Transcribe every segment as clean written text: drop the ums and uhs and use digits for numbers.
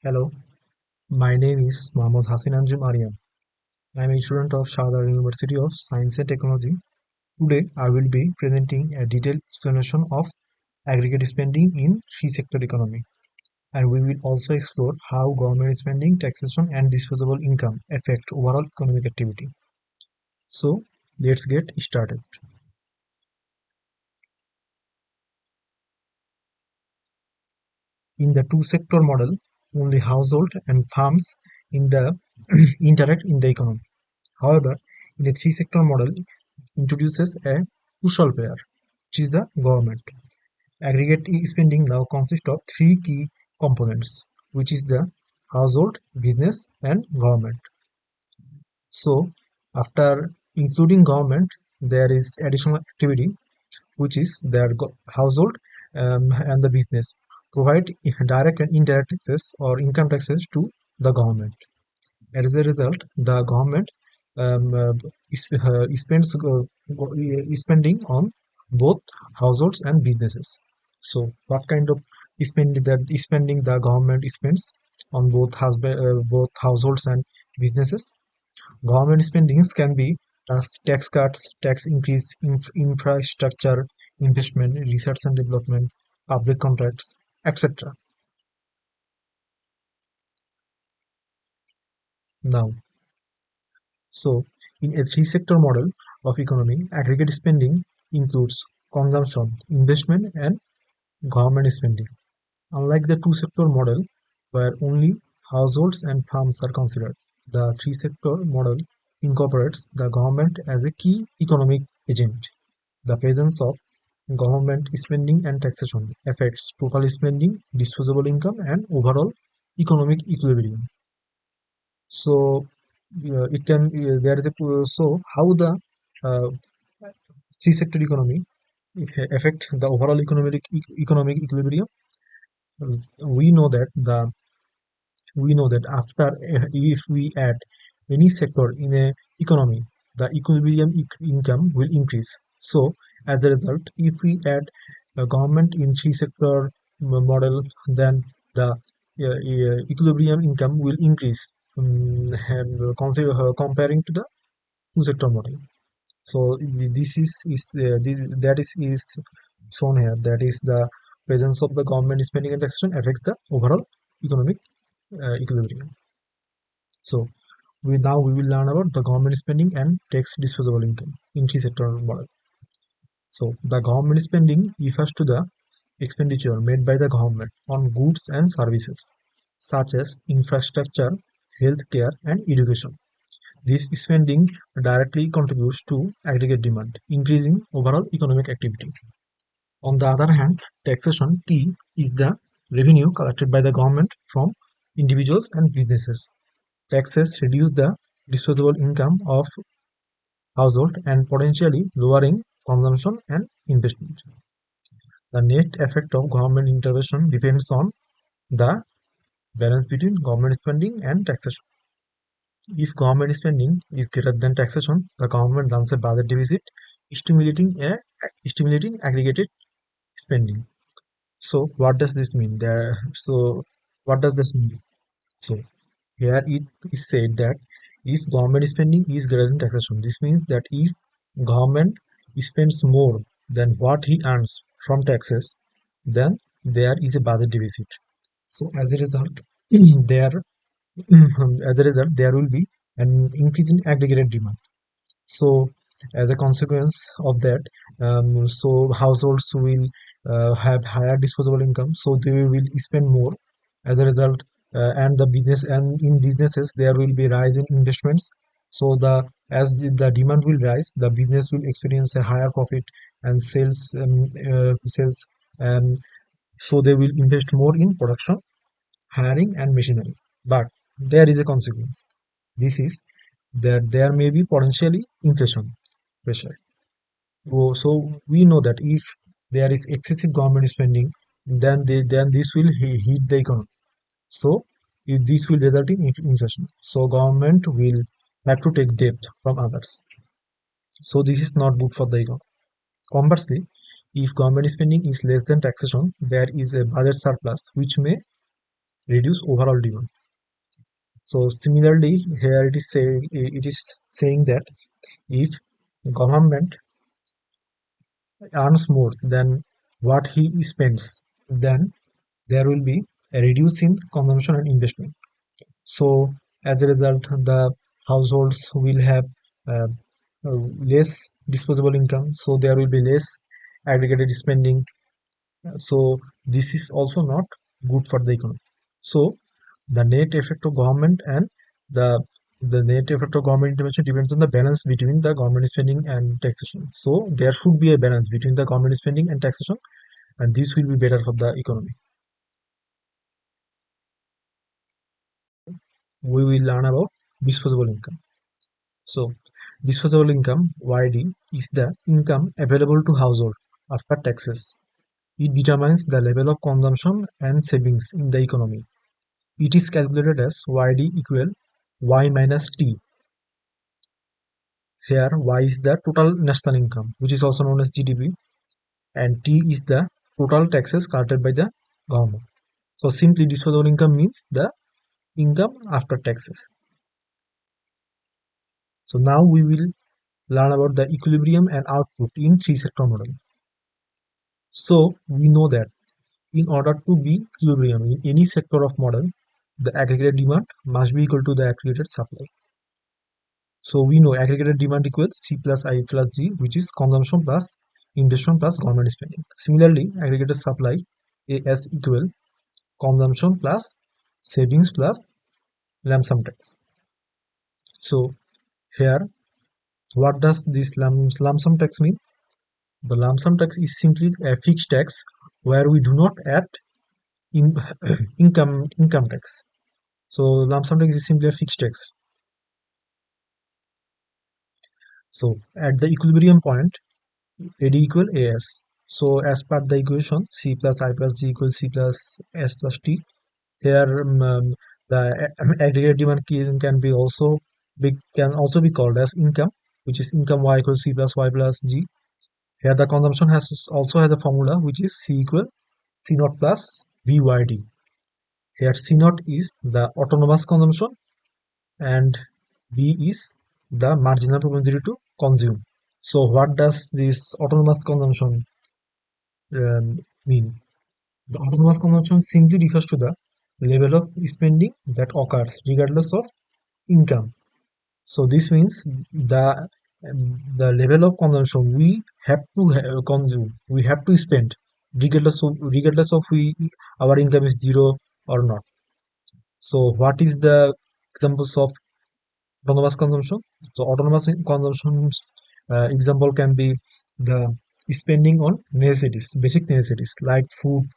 Hello, my name is Mohammad Hassan Anjum Aryan. I am a student of Shahadar University of Science and Technology. Today, I will be presenting a detailed explanation of aggregate spending in three-sector economy, and we will also explore how government spending, taxation, and disposable income affect overall economic activity. So, let's get started. In the two-sector model, only household and farms in the interact in the economy. However, in a three-sector model, introduces a crucial player, which is the government. Aggregate spending now consists of three key components, which is the household, business, and government. So, after including government, there is additional activity, which is their household and the business provide direct and indirect taxes or income taxes to the government. As a result, the government um, uh, spends spending on both households and businesses. So, what kind of spending the government spends on both households and businesses? Government spendings can be tax cuts, tax increase, infrastructure investment, research and development, public contracts, etc. Now, so, in a three-sector model of economy, aggregate spending includes consumption, investment, and government spending. Unlike the two-sector model, where only households and farms are considered, the three-sector model incorporates the government as a key economic agent. The presence of government spending and taxation affects total spending, disposable income, and overall economic equilibrium. So it can there is a so how the uh, three sector economy affect the overall economic equilibrium. We know that the we know that after if we add any sector in a economy, the equilibrium income will increase. So as a result, if we add a government in three sector model, then the equilibrium income will increase, and comparing to the two sector model. So that is shown here. That is the presence of the government spending and taxation affects the overall economic equilibrium. So we will learn about the government spending and tax disposable income in three sector model. So the government spending refers to the expenditure made by the government on goods and services such as infrastructure, healthcare, and education. This spending directly contributes to aggregate demand, increasing overall economic activity. On the other hand, taxation T is the revenue collected by the government from individuals and businesses. Taxes reduce the disposable income of household and potentially lowering consumption and investment. The net effect of government intervention depends on the balance between government spending and taxation. If government spending is greater than taxation, the government runs a budget deficit, stimulating aggregated spending. So, what does this mean? What does this mean? So, here it is said that if government spending is greater than taxation, this means that if government spends more than what he earns from taxes, then there is a budget deficit. So, as a result, there there will be an increase in aggregated demand. So, as a consequence of that, so households will have higher disposable income, so they will spend more. As a result, and the business and in businesses there will be rise in investments. So the demand will rise, the business will experience a higher profit and sales. Um, so they will invest more in production, hiring, and machinery. But there is a consequence. This is that there may be potentially inflation pressure. So we know that if there is excessive government spending, then this will hit the economy. So this will result in inflation. So government will have to take debt from others. So this is not good for the economy. Conversely, if government spending is less than taxation, there is a budget surplus which may reduce overall demand. So similarly, here it is saying that if government earns more than what he spends, then there will be a reduce in consumption and investment. So as a result, the households will have uh, less disposable income, so there will be less aggregated spending. So this is also not good for the economy. So the net effect of government and the the net effect of government intervention depends on the balance between the government spending and taxation. So there should be a balance between the government spending and taxation, and this will be better for the economy. We will learn about disposable income. So disposable income (YD) is the income available to household after taxes. It determines the level of consumption and savings in the economy. It is calculated as YD equal Y minus T. Here Y is the total national income, which is also known as GDP, and T is the total taxes collected by the government. So simply disposable income means the income after taxes. So now we will learn about the equilibrium and output in three sector model. So we know that in order to be equilibrium in any sector of model, the aggregate demand must be equal to the aggregated supply. So we know aggregated demand equals C plus I plus G, which is consumption plus investment plus government spending. Similarly, aggregated supply AS equal consumption plus savings plus lump sum tax. So here, what does this lump sum tax means? The lump sum tax is simply a fixed tax where we do not add in income tax. So lump sum tax is simply a fixed tax. So at the equilibrium point, AD equal AS. So as per the equation, C plus I plus G equals C plus S plus T. Here the aggregate demand can be also be called as income, which is income Y equals C plus Y plus G. Here the consumption also has a formula which is C equal C naught plus BYD. Here C naught is the autonomous consumption and B is the marginal propensity to consume. So what does this autonomous consumption mean? The autonomous consumption simply refers to the level of spending that occurs regardless of income. So this means the level of consumption we have to consume, we have to spend regardless of we our income is zero or not. So what is the examples of autonomous consumption? So autonomous consumption's example can be the spending on necessities, basic necessities like food,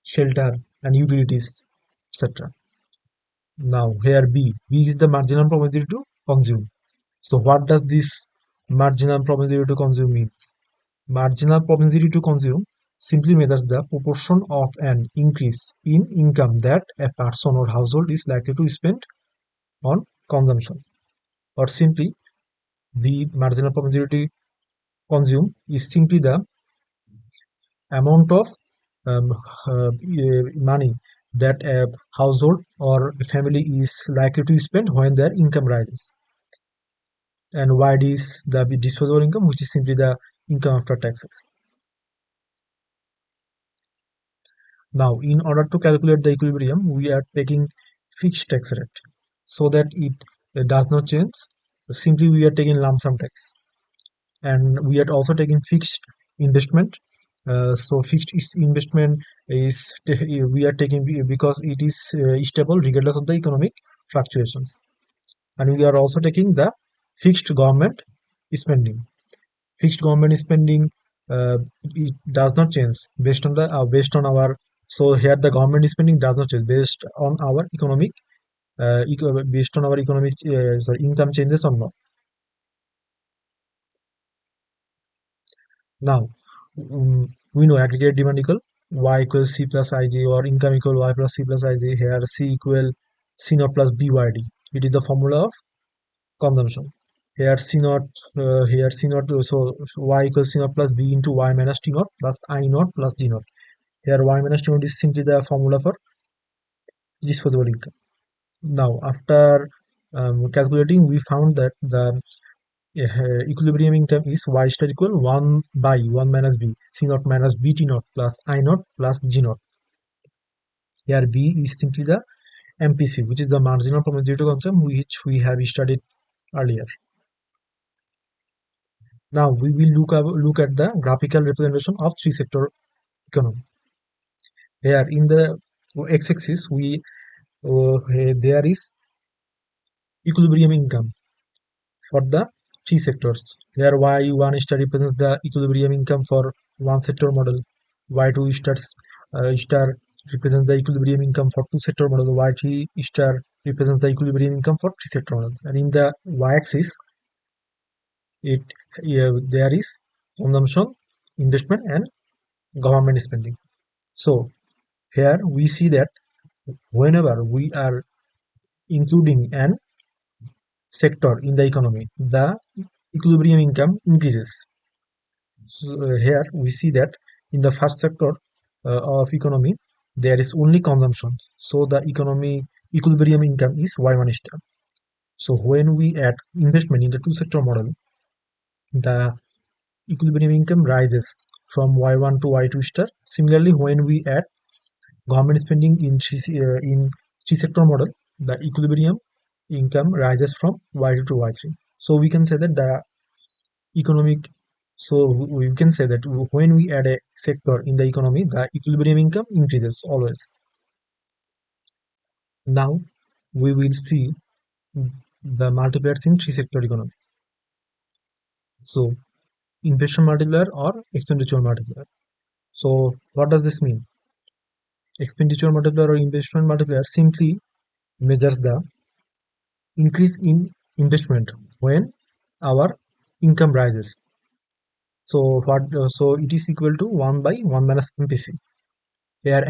shelter, and utilities, etc. Now here B is the marginal propensity to consume. So what does this marginal propensity to consume means? Marginal propensity to consume simply measures the proportion of an increase in income that a person or household is likely to spend on consumption. Or simply, the marginal propensity to consume is simply the amount of um, money that a household or a family is likely to spend when their income rises. And why is the disposable income, which is simply the income after taxes. Now, in order to calculate the equilibrium, we are taking fixed tax rate so that it does not change. So simply, we are taking lump sum tax, and we are also taking fixed investment. So fixed investment is we are taking because it is stable regardless of the economic fluctuations, and we are also taking the fixed government spending. Fixed government spending it does not change based on our. So here the government spending does not change based on our economic income changes or not. Now we know aggregate demand equal Y equals C plus Ij or income equal Y plus C plus Ij. Here C equal C naught plus BYD. It is the formula of consumption. Here C naught here C naught so Y equals C naught plus B into Y minus T naught plus I naught plus G naught. Here Y minus T naught is simply the formula for disposable income. Now, after calculating, we found that the equilibrium income is y star equal 1 by 1 minus b, c naught minus bt naught plus I naught plus g naught. Here b is simply the MPC, which is the marginal propensity concept, which we have studied earlier. Now we will look at the graphical representation of three sector economy. Here in the x-axis, there is equilibrium income for the three sectors. Here y1 star represents the equilibrium income for one sector model. Y2 star represents the equilibrium income for two sector model. Y3 star represents the equilibrium income for three sector model. And in the y-axis, it there is consumption, investment, and government spending. So here we see that whenever we are including an sector in the economy, the equilibrium income increases. So here we see that in the first sector of economy, there is only consumption. So the equilibrium income is y1 star. So when we add investment in the two sector model, the equilibrium income rises from y1 to y2 star. Similarly, when we add government spending in three sector model, the equilibrium income rises from y2 to y3. So we can say that the economic so we can say that when we add a sector in the economy, the equilibrium income increases always. Now we will see the multipliers in three sector economy. So investment multiplier or expenditure multiplier. So what does this mean? Expenditure multiplier or investment multiplier simply measures the increase in investment when our income rises. So it is equal to 1 by 1 minus MPC. Here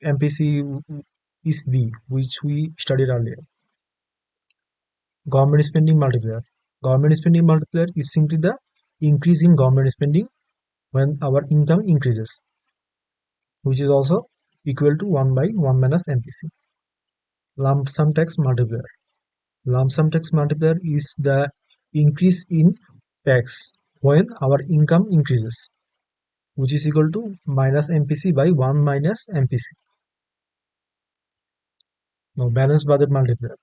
MPC is B, which we studied earlier. Government spending multiplier. Government spending multiplier is simply the increase in government spending when our income increases, which is also equal to 1 by 1 minus MPC. Lump sum tax multiplier. Lump sum tax multiplier is the increase in tax when our income increases, which is equal to minus MPC by 1 minus MPC. Now balanced budget multiplier.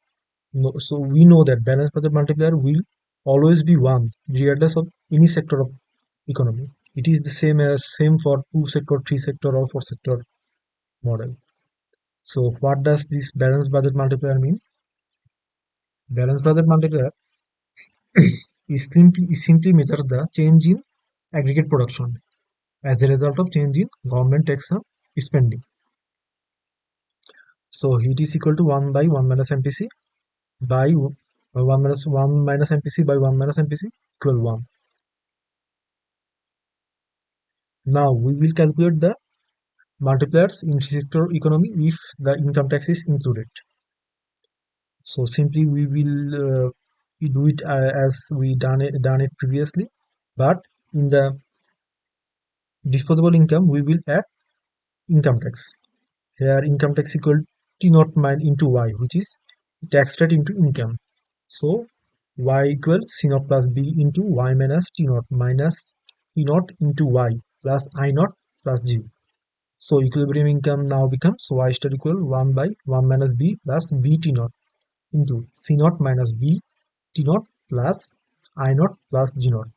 So we know that balanced budget multiplier will always be 1 regardless of any sector of economy. It is the same for two sector, three sector, or four sector model. So what does this balanced budget multiplier mean? Balanced budget multiplier is simply measures the change in aggregate production as a result of change in government tax spending. So it is equal to 1 by 1 minus MPC by 1 minus MPC by 1 minus MPC equal 1. Now we will calculate the multipliers in sector economy if the income tax is included. So simply we will do it as we done it previously, but in the disposable income we will add income tax. Here income tax equal T naught into Y, which is tax rate into income. So Y equal C naught plus B into Y minus T naught minus T naught into Y plus I naught plus G. So equilibrium income now becomes Y star equal 1 by 1 minus B plus B T naught into C naught minus B T naught plus I naught plus G naught.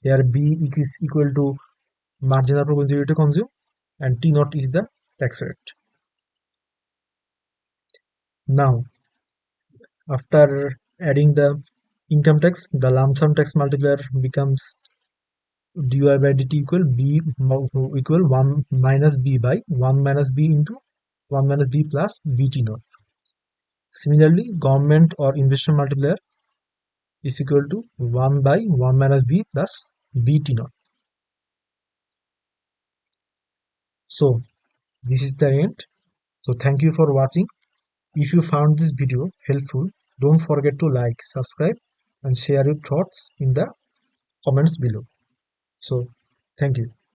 Here B is equal to marginal propensity to consume and T naught is the tax rate. Now after adding the income tax, the lump sum tax multiplier becomes dy by dt equal 1 minus b by 1 minus b into 1 minus b plus bt naught. Similarly, government or investment multiplier is equal to 1 by 1 minus b plus bt naught. So this is the end. So thank you for watching. If you found this video helpful, don't forget to like, subscribe, and share your thoughts in the comments below. So thank you.